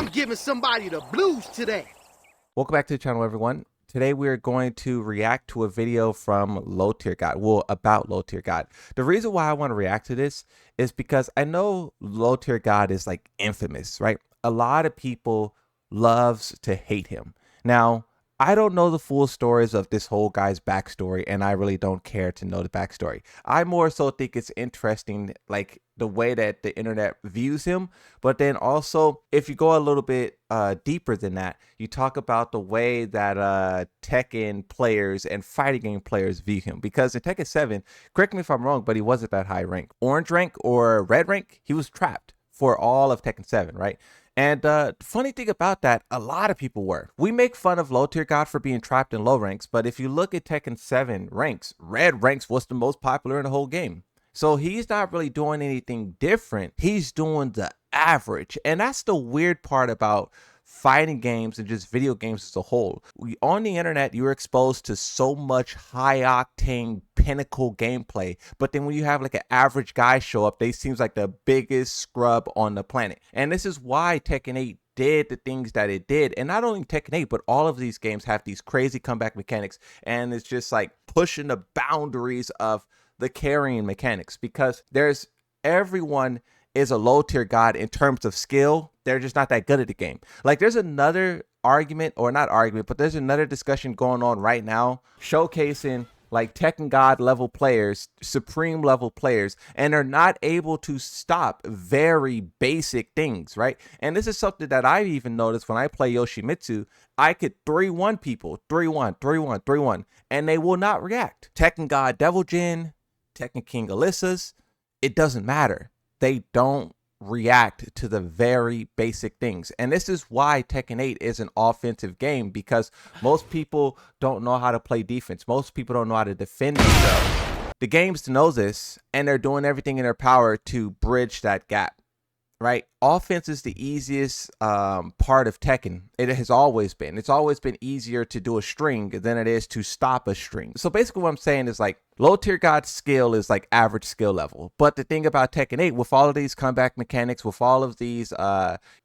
I'm giving somebody the blues today. Welcome back to the channel, everyone. Today we're going to react to a video from LowTierGod. Well, about LowTierGod. The reason why I want to react to this is because I know LowTierGod is like infamous, right? A lot of people loves to hate him. Now, I don't know the full stories of this whole guy's backstory, and I really don't care to know the backstory. I more so think it's interesting, like the way that the internet views him. But then also, if you go a little bit deeper than that, you talk about the way that Tekken players and fighting game players view him. Because in Tekken 7, correct me if I'm wrong, but he wasn't that high rank. Orange rank or red rank, he was trapped for all of Tekken 7, right? And funny thing about that, a lot of people were. We make fun of LowTierGod for being trapped in low ranks, but if you look at Tekken 7 ranks, red ranks was the most popular in the whole game. So he's not really doing anything different. He's doing the average. And that's the weird part about fighting games and just video games as a whole. On the internet, you're exposed to so much high octane pinnacle gameplay, but then when you have like an average guy show up, they seems like the biggest scrub on the planet. And this is why Tekken 8 did the things that it did. And not only Tekken 8, but all of these games have these crazy comeback mechanics, and it's just like pushing the boundaries of the carrying mechanics, because everyone is a LowTierGod in terms of skill. They're just not that good at the game. Like there's another argument, or not argument, but there's another discussion going on right now showcasing like Tekken God level players, supreme level players, and they're not able to stop very basic things, right? And this is something that I even noticed when I play Yoshimitsu. I could 3-1 people, 3-1, 3-1, 3-1, and they will not react. Tekken God Devil Jin, Tekken King Alyssa's, it doesn't matter. They don't react to the very basic things. And this is why Tekken 8 is an offensive game, because most people don't know how to play defense. Most people don't know how to defend themselves. The games know this, and they're doing everything in their power to bridge that gap, right? Offense is the easiest part of Tekken. It has always been. It's always been easier to do a string than it is to stop a string. So basically what I'm saying is like LowTierGod's skill is like average skill level. But the thing about Tekken 8, with all of these comeback mechanics, with all of these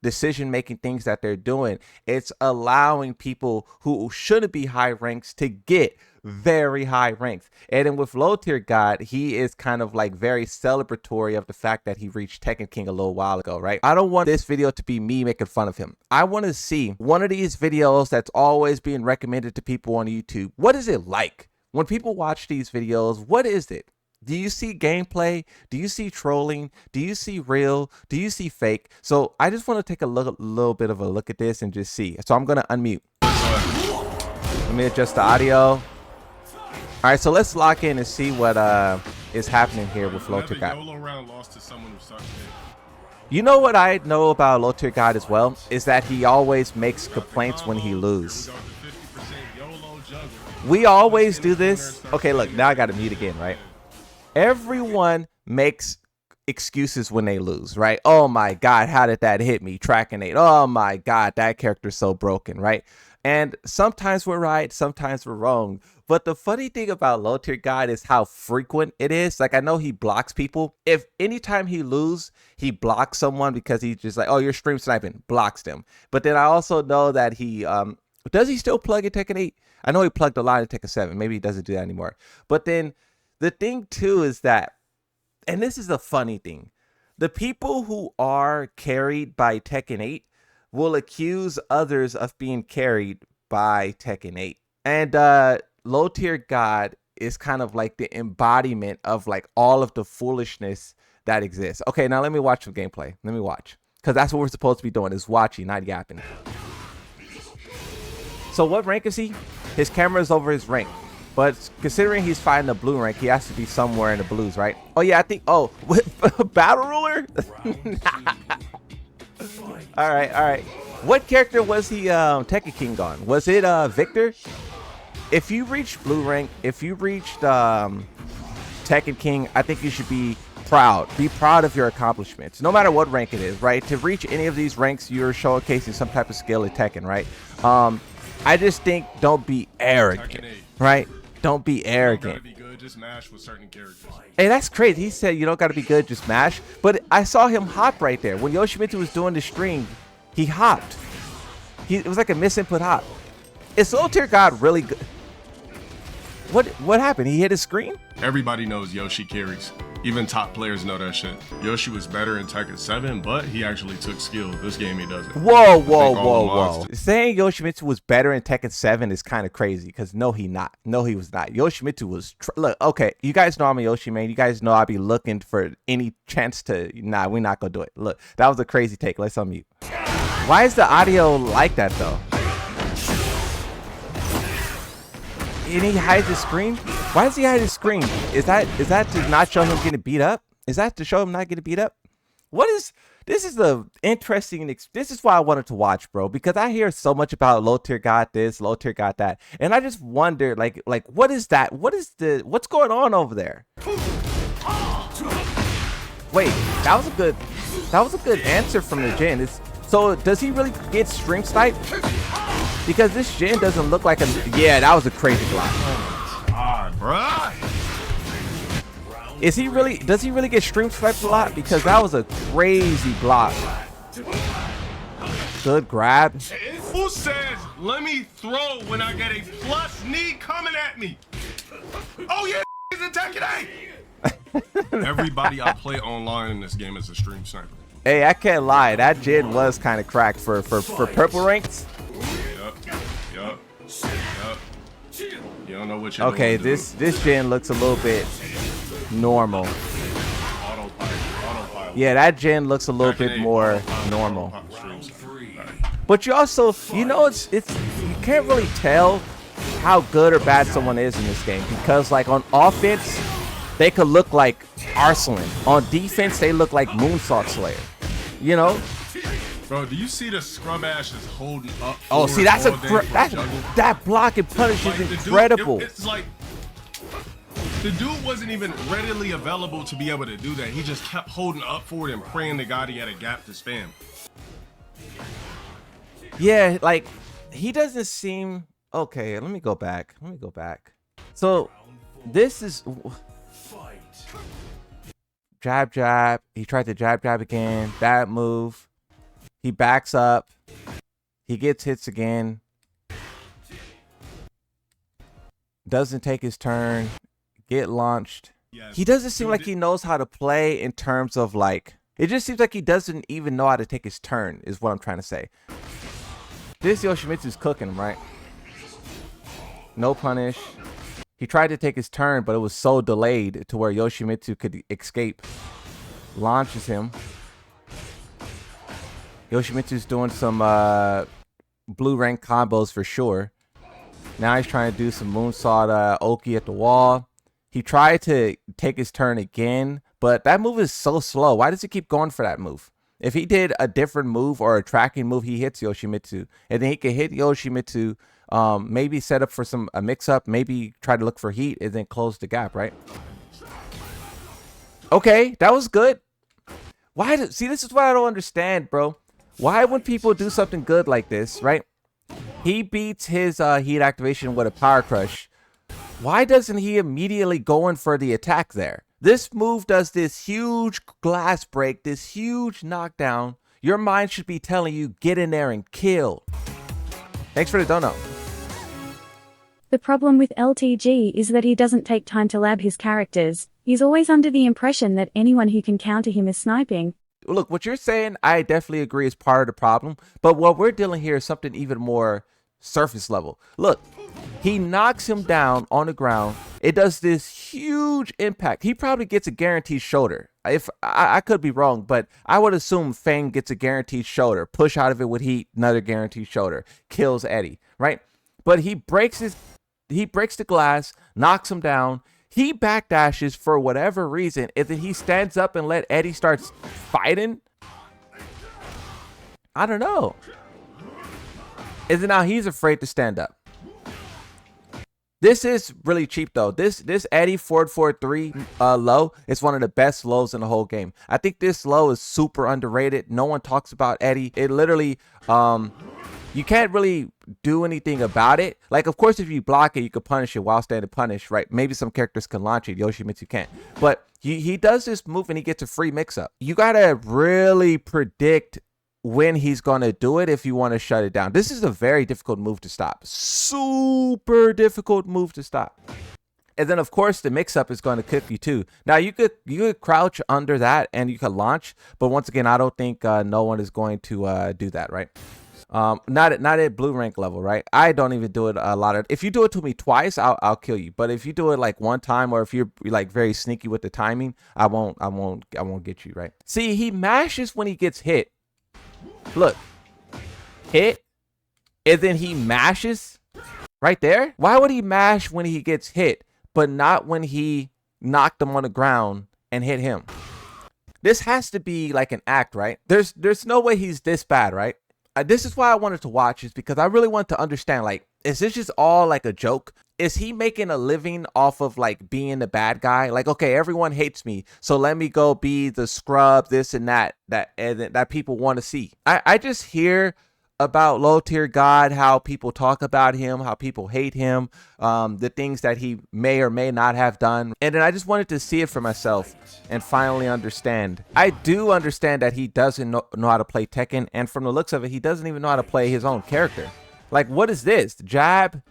decision-making things that they're doing, it's allowing people who shouldn't be high ranks to get very high ranks. And then with LowTierGod, he is kind of like very celebratory of the fact that he reached Tekken King a little while ago, right? I don't want this video to be me making fun of him. I want to see one of these videos that's always being recommended to people on YouTube. What is it like when people watch these videos? What is it? Do you see gameplay? Do you see trolling? Do you see real? Do you see fake? So I just want to take a little bit of a look at this and just see. So I'm going to unmute. Let me adjust the audio. All right, so let's lock in and see what is happening here with LowTierGod. You know what I know about LowTierGod as well is that he always makes complaints when he loses. We always do this. Okay, look, now I got to mute again, right? Everyone makes excuses when they lose, right? Oh my God, how did that hit me? Tracking 8. Oh my God, that character's so broken, right? And sometimes we're right, sometimes we're wrong. But the funny thing about LowTierGod is how frequent it is. Like, I know he blocks people. If anytime he loses, he blocks someone because he's just like, oh, you're stream sniping, blocks them. But then I also know that he, does he still plug in Tekken 8? I know he plugged a lot in Tekken 7. Maybe he doesn't do that anymore. But then the thing too is that, and this is the funny thing, the people who are carried by Tekken 8 will accuse others of being carried by Tekken 8. And LowTierGod is kind of like the embodiment of like all of the foolishness that exists. Okay, now let me watch some gameplay. Let me watch, because that's what we're supposed to be doing, is watching, not yapping. So what rank is he? His camera is over his rank, but considering he's fighting the blue rank, he has to be somewhere in the blues, right? Oh yeah, I think, oh, battle ruler. All right. What character was he Tekken King on? Was it Victor? If you reached blue rank, if you reached Tekken King, I think you should be proud. Be proud of your accomplishments, no matter what rank it is, right? To reach any of these ranks, you're showcasing some type of skill at Tekken, right? I just think don't be arrogant, right? Don't be arrogant. Just mash with certain characters. Hey, that's crazy. He said you don't got to be good, just mash. But I saw him hop right there when Yoshimitsu was doing the string. He hopped. It was like a misinput hop. Is LowTierGod really good? What happened? He hit his screen? Everybody knows Yoshi carries. Even top players know that shit. Yoshi was better in Tekken 7, but he actually took skill. This game he doesn't. Whoa. Saying Yoshimitsu was better in Tekken 7 is kind of crazy because no, he was not. Yoshimitsu was, look, okay, you guys know I'm a Yoshi man. You guys know I'll be looking for any chance to, nah, we're not going to do it. Look, that was a crazy take. Let's unmute. Why is the audio like that though? And he hides his screen. Why does he hide his screen? Is that to not show him getting beat up? Is that to show him not getting beat up? This is the interesting. This is why I wanted to watch, bro, because I hear so much about LowTierGod this, LowTierGod that, and I just wonder, like what is that? What's going on over there? Wait, that was a good answer from the Jin. So does he really get stream sniped? Because this Jin doesn't look like a, yeah, that was a crazy block. God, does he really get stream sniped a lot? Because that was a crazy block. Good grab. Who says let me throw when I get a plus knee coming at me? Oh yeah, he's attacking A. Everybody I play online in this game is a stream sniper. Hey, I can't lie, that Jin was kind of cracked for purple ranks. Yup. You don't know what you're okay, doing, this Jin looks a little bit normal. Autopilot. Yeah, that Jin looks a little bit more normal. But you also, you know, it's you can't really tell how good or bad someone is in this game because, like, on offense, they could look like Arslan. On defense, they look like Moonsault Slayer. You know? Bro, do you see the scrub ash is holding up? Oh, see, that's that block and punish is incredible. It's like the dude wasn't even readily available to be able to do that. He just kept holding up for it and praying to God he had a gap to spam. Yeah, like he doesn't seem okay. Let me go back. So this is jab. He tried to jab again. Bad move. He backs up. He gets hits again. Doesn't take his turn. Get launched. Yes. He doesn't seem like he knows how to play in terms of, like, it just seems like he doesn't even know how to take his turn is what I'm trying to say. This Yoshimitsu's cooking him, right? No punish. He tried to take his turn, but it was so delayed to where Yoshimitsu could escape. Launches him. Yoshimitsu's doing some blue rank combos for sure. Now he's trying to do some moonsault Oki at the wall. He tried to take his turn again, but that move is so slow. Why does he keep going for that move? If he did a different move or a tracking move, he hits Yoshimitsu. And then he can hit Yoshimitsu, maybe set up for a mix-up, maybe try to look for heat, and then close the gap, right? Okay, that was good. See, this is what I don't understand, bro. Why when people do something good like this, right? He beats his heat activation with a power crush. Why doesn't he immediately go in for the attack there? This move does this huge glass break, this huge knockdown. Your mind should be telling you, get in there and kill. Thanks for the dono. The problem with LTG is that he doesn't take time to lab his characters. He's always under the impression that anyone who can counter him is sniping. Look, what you're saying, I definitely agree is part of the problem. But what we're dealing here is something even more surface level. Look, he knocks him down on the ground. It does this huge impact. He probably gets a guaranteed shoulder. If I could be wrong, but I would assume Fang gets a guaranteed shoulder. Push out of it with heat, another guaranteed shoulder. Kills Eddie, right? But he breaks the glass, knocks him down. He backdashes for whatever reason, and then he stands up and let Eddie start fighting. I don't know. And then now he's afraid to stand up. This is really cheap though. This Eddie 443 low is one of the best lows in the whole game. I think this low is super underrated. No one talks about Eddie. It literally you can't really do anything about it. Like, of course, if you block it, you can punish it while standing punished, right? Maybe some characters can launch it. Yoshimitsu can't. But he does this move and he gets a free mix-up. You got to really predict when he's going to do it if you want to shut it down. This is a very difficult move to stop. Super difficult move to stop. And then, of course, the mix-up is going to cook you, too. Now, you could crouch under that, and you could launch. But once again, I don't think no one is going to do that, right? Not at blue rank level, right? I don't even do it a lot. If you do it to me twice, I'll kill you. But if you do it like one time, or if you're like very sneaky with the timing, I won't get you, right? See, he mashes when he gets hit. Look, hit, and then he mashes right there. Why would he mash when he gets hit, but not when he knocked him on the ground and hit him? This has to be like an act, right? There's no way he's this bad, right? This is why I wanted to watch, is because I really want to understand, like, is this just all like a joke? Is he making a living off of like being the bad guy? Like, okay, everyone hates me, so let me go be the scrub, this and that people want to see. I just hear about LowTierGod, how people talk about him, how people hate him, the things that he may or may not have done. And then I just wanted to see it for myself and finally understand. I do understand that he doesn't know how to play Tekken, and from the looks of it, he doesn't even know how to play his own character. Like, what is this? The jab?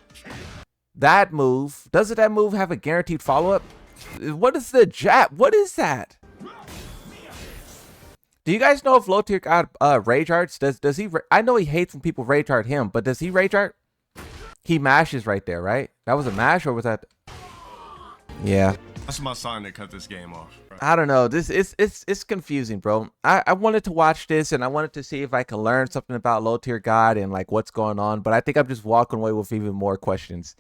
That move? Doesn't that move have a guaranteed follow-up? What is the jab? What is that? Do you guys know if LowTierGod rage arts? Does he? I know he hates when people rage art him, but does he rage art? He mashes right there, right? That was a mash, or was that? Yeah. That's my sign to cut this game off. I don't know. This it's confusing, bro. I wanted to watch this, and I wanted to see if I could learn something about LowTierGod and like what's going on, but I think I'm just walking away with even more questions.